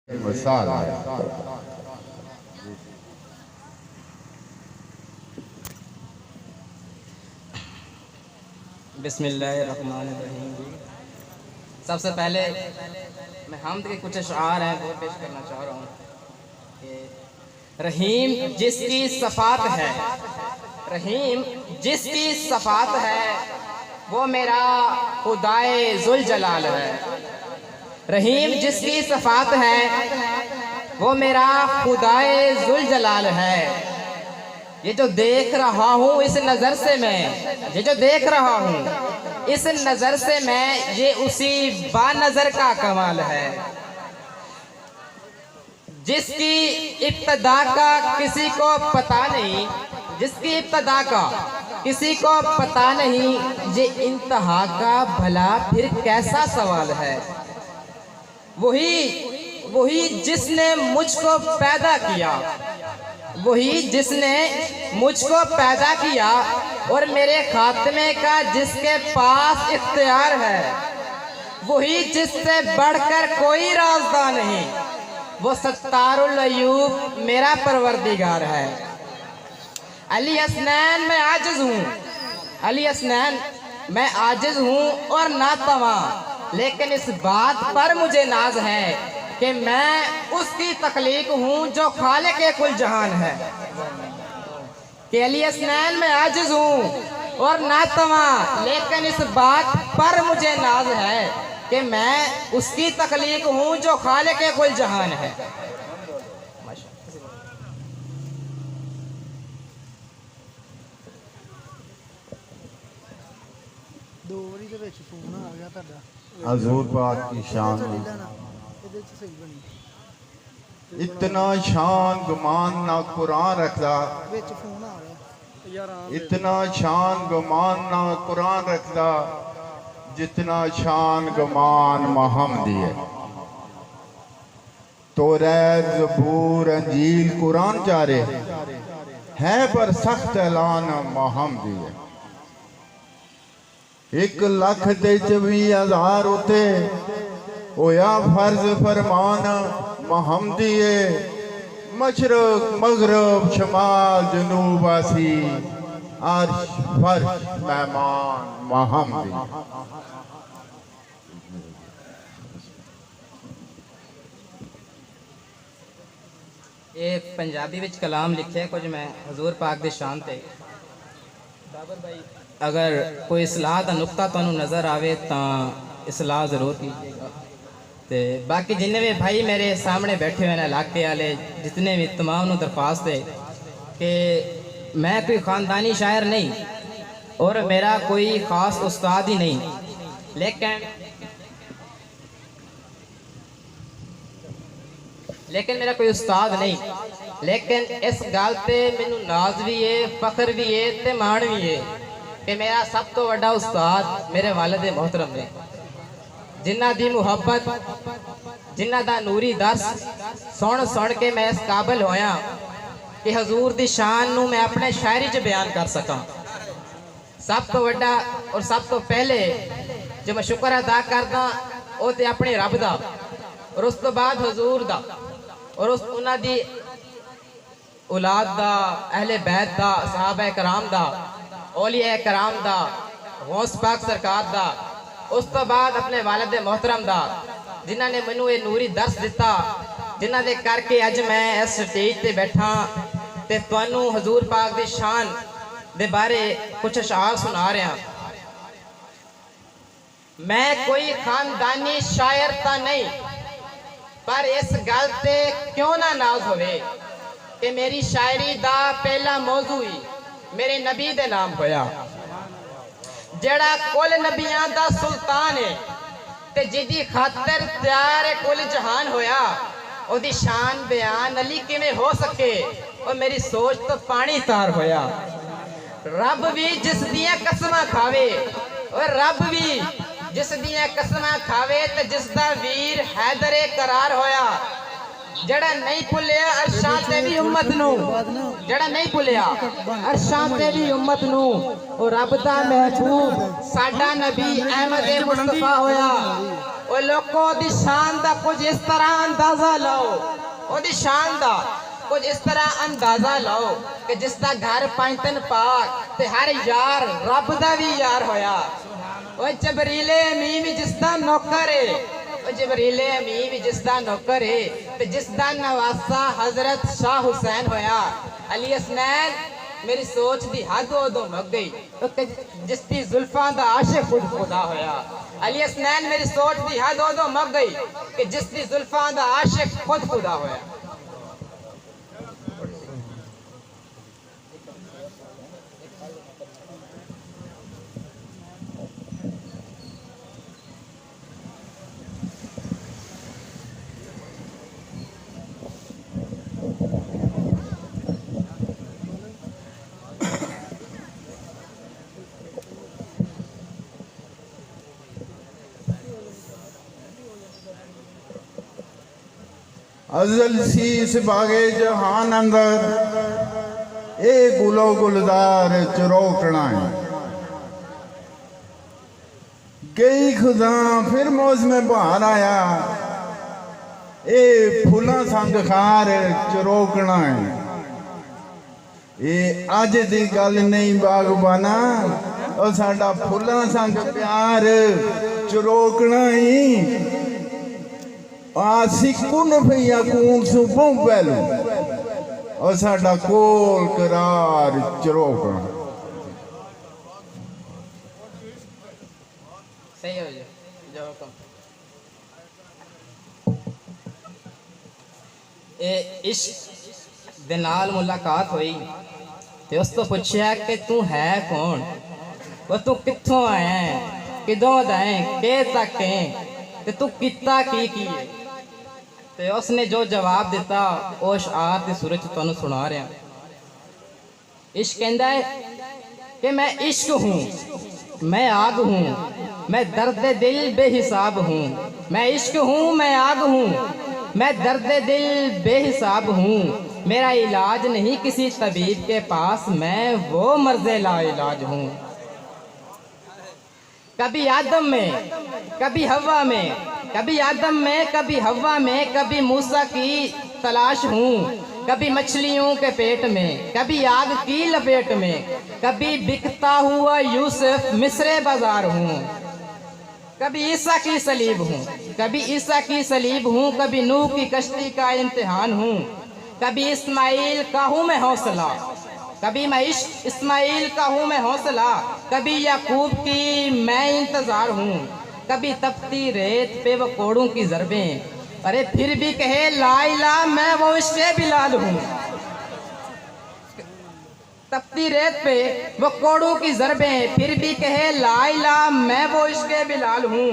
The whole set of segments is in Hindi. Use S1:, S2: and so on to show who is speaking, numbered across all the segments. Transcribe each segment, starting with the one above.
S1: मिसाल है।
S2: बिस्मिल्लाहिर्रहमानिर्रहीम। सबसे पहले मैं हमद के कुछ अशआर हैं वो पेश करना चाह रहा हूँ कि रहीम जिसकी सफ़ात है, रहीम जिसकी सफ़ात है वो मेरा खुदाए जुल जलाल है। रहीम जिसकी सफ़ात है वो मेरा खुदाए जुल जलाल है। ये जो देख रहा हूँ इस नज़र से मैं, ये जो देख रहा हूँ इस नज़र से मैं, ये उसी बानज़र का कमाल है। जिसकी इब्तदा का किसी को पता नहीं, जिसकी इब्तदा का किसी को पता नहीं, ये इंतहा का भला फिर कैसा सवाल है। वही जिसने मुझको पैदा किया, वही जिसने मुझको पैदा किया और मेरे खात्मे का जिसके पास इख्तियार है, वही जिससे बढ़कर कोई राज़दार नहीं, वो सत्तारुल अयूब मेरा परवरदिगार है। अली हसनैन मैं आजिज़ हूँ, अली हसनैन मैं आजिज़ हूँ और नातवा, लेकिन इस बात पर मुझे नाज है कि मैं उसकी तख्लीक हूँ जो खालिक कुल जहान है। कि अली हसनैन में आजिज़ हूँ और नातवा, लेकिन इस बात पर मुझे नाज है कि मैं उसकी तख्लीक हूँ जो खालिक कुल जहान है।
S1: हजूर पाक की शान, इतना शान गुमान ना कुरान रखदा, इतना शान गुमान ना कुरान रखदा जितना शान गुमान मोहम्मदी है। तौरात ज़बूर अंजील कुरान जारे है पर सख्त ऐलान मोहम्मदी है। 1,24,000 उते होया फर्ज फरमान मोहम्मदी है। मशरक मगरब शमाल जनूब आसी अर्श फर्श मेहमान मोहम्मदी।
S2: ये पंजाबी विच कलाम लिखे कुछ मैं हजूर पाक दे शान ते। अगर कोई इसलाह का नुकता तुहानू नज़र आवे तो इसलाह ज़रूर कीजिएगा। तो बाकी जिन्हें भी भाई मेरे सामने बैठे हुए हैं इलाके वाले जितने भी, तमाम नू दरख्वास्त है कि मैं कोई ख़ानदानी शायर नहीं और मेरा कोई ख़ास उस्ताद ही नहीं, लेकिन मेरा कोई उस्ताद नहीं, लेकिन इस गल ते मैनू नाज भी है, फख्र भी है ते मान भी है कि मेरा सब तो बड़ा उस्ताद मेरे वालिद मोहतरम ने, जिन्ना दी मुहब्बत, जिन्ना दा नूरी दर्स सुन सुन के मैं इस काबिल होया कि हजूर दी शान नू मैं अपने शायरी च बयान कर सका। सब तो बड़ा और सब तो पहले जो मैं शुक्र अदा करदा वो ते अपने रब दा, और उस तो बाद हजूर दा, और उस उन्हां दी औलाद दा, अहले बैत दा, सहाबा कराम दा, औलिया कराम दा, गौस पाक सरकार दा, उस तो बाद अपने वालिद मोहतरम दा, जिन्हां ने मैनू ये नूरी दर्स दिता, जिन्हां दे करके अज मैं इस स्टेज ते बैठा ते तुहानू हजूर पाक दी शान दे बारे कुछ अशआर सुना रहा। मैं कोई खानदानी शायर ता नहीं, पर इस गल ते क्यों ना नाज होवे कि मेरी शायरी दा पहला मौजू ही मेरे नबी दे नाम होया, जड़ा कुल नबियां दा सुल्तान है ते जिदी खातर तैयार कुल जहान होया, ओदी शान बयान अली किवें हो सके, और मेरी सोच तो पानी तार होया। रब भी जिस दियां कसमां खावे, और रब भी जिस दियां कसमां खावे ते जिसदा वीर हैदरे करार होया, जड़ा नहीं भुलिया अरशां ते भी उम्मत नू, जड़ा नहीं भुलिया अरशां ते भी उम्मत नू, और रब दा महबूब साडा नबी अहमद मुस्तफा होया। ਉਹ ਲੋਕੋ ਦੀ ਸ਼ਾਨ ਦਾ ਕੁਝ ਇਸ ਤਰ੍ਹਾਂ ਅੰਦਾਜ਼ਾ ਲਾਓ, ਉਹਦੀ ਸ਼ਾਨ ਦਾ ਕੁਝ ਇਸ ਤਰ੍ਹਾਂ ਅੰਦਾਜ਼ਾ ਲਾਓ ਕਿ ਜਿਸ ਦਾ ਘਰ ਪੰਜਤਨ ਪਾਕ ਤੇ ਹਰ ਯਾਰ ਰੱਬ ਦਾ ਵੀ ਯਾਰ ਹੋਇਆ। ਉਹ ਜਬਰੀਲੇ ਅਮੀਨ ਵੀ ਜਿਸ ਦਾ ਨੌਕਰ ਏ, ਉਹ ਜਬਰੀਲੇ ਅਮੀਨ ਵੀ ਜਿਸ ਦਾ ਨੌਕਰ ਏ ਤੇ ਜਿਸ ਦਾ ਨਵਾਸਾ ਹਜ਼ਰਤ ਸ਼ਾਹ ਹੁਸੈਨ ਹੋਇਆ। ਅਲੀ ਹਸਨੈਨ मेरी सोच दी हद उदों मुक गई तो जिसकी जुल्फां दा आशिक खुद खुदा होया। अली हसनैन मेरी सोच दी हद उदों मुक गई कि जिसकी जुल्फां दा आशिक खुद खुदा होया।
S1: अजल सी इस बागे जहान अंदर ए गुलो गुलदार चरोकना है। गई खुदा फिर मौसम बहार आया ए फुला संग खार चरोकना है। ये अज दी गल नहीं बागबाना और साडा फुला संग प्यार चरोकना ही आसी कुन भैया कून सुबह पहलू और साडा कोल करार चरोकना।
S2: सही हो जो हुक्म ए इश्क दे नाल मुलाकात हुई ते उस तो पूछया कि तू है कौन, वो तू कित्थों आया है, किदों दा है, के तक है ते तू किता की है। ते उसने जो जवाब दिता वो शार की सूरत तुहानू सुना रहा। इश्क कहता है कि मैं इश्क हूँ, मैं आग हूँ, मैं दर्द दिल बेहिसाब हूँ। मैं इश्क हूँ, मैं आग हूँ, मैं दर्द दिल बेहिसाब हूँ। मेरा इलाज नहीं किसी तबीब के पास, मैं वो मर्ज़ ला इलाज हूँ। कभी आदम में कभी हवा में, कभी आदम में कभी हवा में, कभी मूसा की तलाश हूँ, कभी मछलियों के पेट में, कभी आग की लपेट में, कभी बिकता हुआ यूसुफ मिस्र बाजार हूँ। कभी ईसा की सलीब हूँ, कभी ईसा की सलीब हूँ, कभी नूह की कश्ती का इम्तिहान हूँ, कभी इस्माइल का हूँ मैं हौसला, कभी मैं इस्माइल का हूँ मैं हौसला, कभी याकूब की मैं इंतजार हूँ, कभी तपती रेत पे वो कोड़ों की ज़रबें, अरे फिर भी कहे ला इला मैं वो इश्क़े बिलाल हूँ। तपती रेत पे वो कोड़ों की ज़रबें, फिर भी कहे ला इला मैं वो इश्क़े बिलाल हूँ।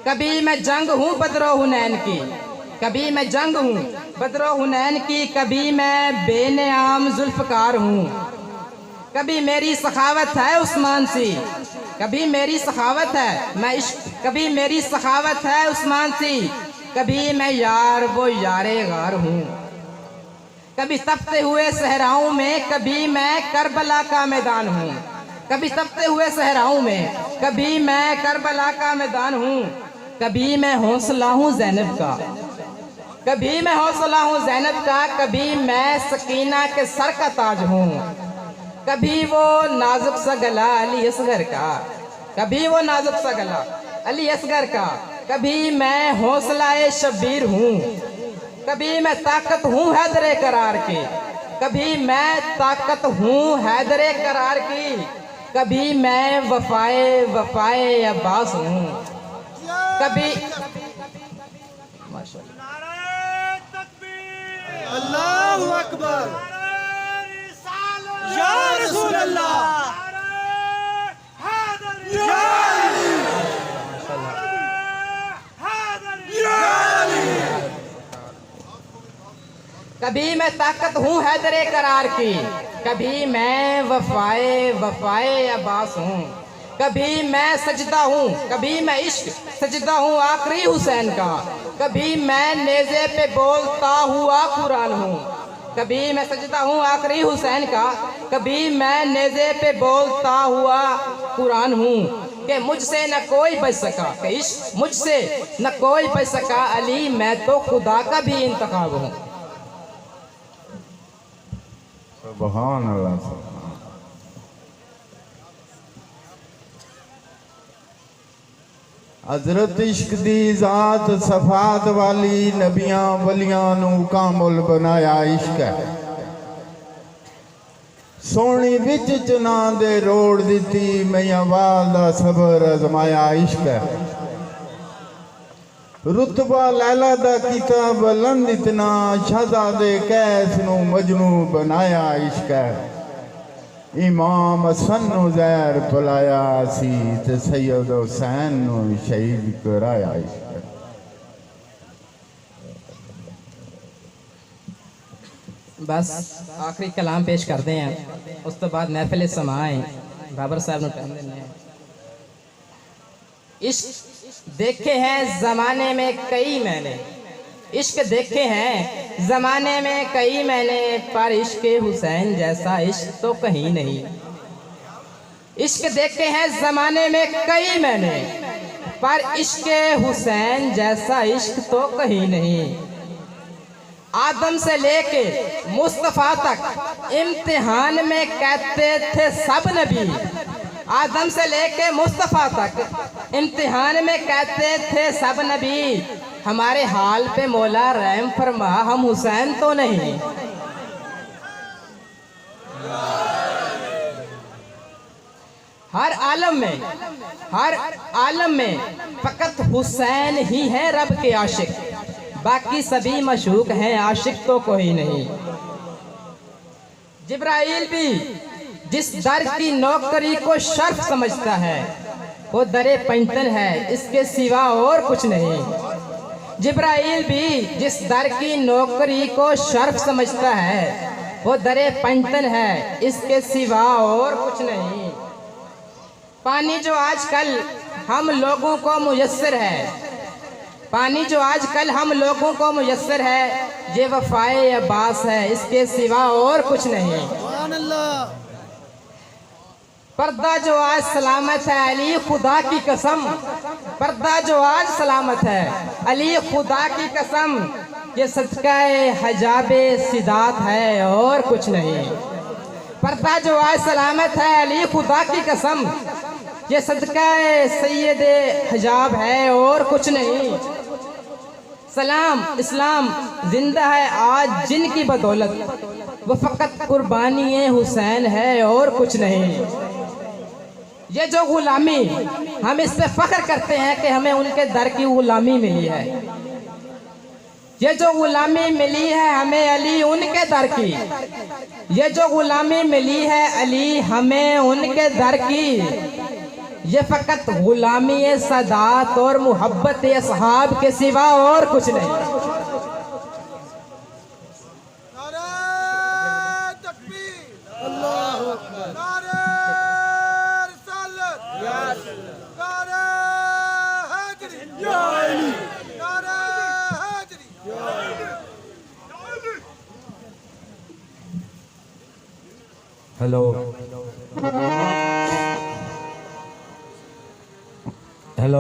S2: कभी मैं जंग हूँ बदरो हुनैन की, कभी मैं जंग हूँ बदरो हुनैन की, कभी मैं बेनियाम जुल्फ़कार हूँ। कभी मेरी सखावत है उस्मान सी, कभी मेरी सखावत है मैं इश्क, कभी मेरी सखावत है उस्मान सी, कभी मैं यार वो यारे गार हूँ। कभी तपते हुए सहराओं में, कभी मैं करबला का मैदान हूँ, कभी तपते हुए सहराओं में, कभी मैं करबला का मैदान हूँ। कभी मैं हौसला हूँ ज़ैनब का, कभी मैं हौसला हूँ ज़ैनब का, कभी मैं सकीना के सर का ताज हूँ, कभी वो नाजुक सा गला अली असगर का, कभी वो नाजुक सा गला अली असगर का, कभी मैं हौसला शब्बीर हूँ, कभी मैं ताकत हूँ हैदरे करार की, कभी मैं ताकत हूँ हैदरे करार की, कभी मैं वफाए वफाए अब्बास हूँ, कभी
S3: अल्लाहु अकबर या रसूल अल्लाह या
S2: कभी मैं ताकत हूँ हैदरे करार की, कभी मैं वफाए वफाए अब्बास हूँ, कभी मैं सजदा हूँ, कभी मैं इश्क सजदा हूँ आखिरी हुसैन का, कभी मैं नेज़े पे बोलता हुआ कुरान हूँ, कभी मैं सजदा हूँ आखिरी हुसैन का, कभी मैं नेज़े पे बोलता हुआ कुरान हूँ। कि मुझसे न कोई बच सका, कि इश्क मुझसे न कोई बच सका, अली मैं तो खुदा का भी इंतखाब हूँ।
S1: सुभान अल्लाह। हजरत इश्क दी जात सफात वाली नबियां वलियां नू कामुल बनाया इश्क है। सोनी विच चना दे रोड़ दिती मैया वाल दा सबर अजमाया इश्क है। रुतबा लैला दा कीता बुलंद इतना, शहजादे कैस नू मजनू बनाया इश्क है। इमाम हसन नू ज़हर पिलाया सी ते सैयद हुसैन नू शहीद कराया इश्क है।
S2: बस आखिरी कलाम पेश करते हैं, उस तो बाद महफिल समाए बाबर साहब ने टाइम देने हैं। इश्क देखे हैं ज़माने में कई मैंने, इश्क देखे हैं ज़माने में कई मैंने, पर इश्क हुसैन जैसा इश्क तो कहीं नहीं। इश्क देखे हैं ज़माने में कई मैंने, पर इश्क हुसैन जैसा इश्क तो कहीं नहीं। आदम से लेके मुस्तफ़ा तक इम्तिहान में कहते थे सब नबी, आदम से लेके मुस्तफ़ा तक इम्तिहान में कहते थे सब नबी, हमारे हाल पे मौला रहम फरमा, हम हुसैन तो नहीं। हर आलम में फकत हुसैन ही है रब के आशिक, बाकी सभी मशूक हैं आशिक तो कोई नहीं। जिब्राइल भी जिस दर की नौकरी को शर्फ समझता है, वो दरे पंचतन है, इसके सिवा और कुछ नहीं। जिब्राइल भी जिस दर की नौकरी को शर्फ समझता है, वो दरे पंचतन है, इसके सिवा और कुछ नहीं। पानी जो आजकल हम लोगों को मुयस्सर है, पानी जो आजकल हम लोगों को मुयस्सर है, ये वफाए अब्बास है, इसके सिवा और कुछ नहीं। पर्दा जो आज सलामत है अली खुदा की कसम, पर्दा जो आज सलामत है अली खुदा की कसम, ये सदकाए हजाबे सिदात है और कुछ नहीं। पर्दा जो आज सलामत है अली खुदा की कसम, ये सदकाए सैयदे हजाब है और कुछ नहीं। सलाम इस्लाम जिंदा है आज जिनकी बदौलत, वो फकत कुर्बानी हुसैन है और कुछ नहीं। ये जो गुलामी हम इस पे फख्र करते हैं कि हमें उनके दर की गुलामी मिली है, ये जो गुलामी मिली है हमें अली उनके दर की, ये जो गुलामी मिली है अली हमें उनके दर की, ये फकत गुलामी सदात और मोहब्बत असहाब के सिवा और कुछ नहीं। Hello hello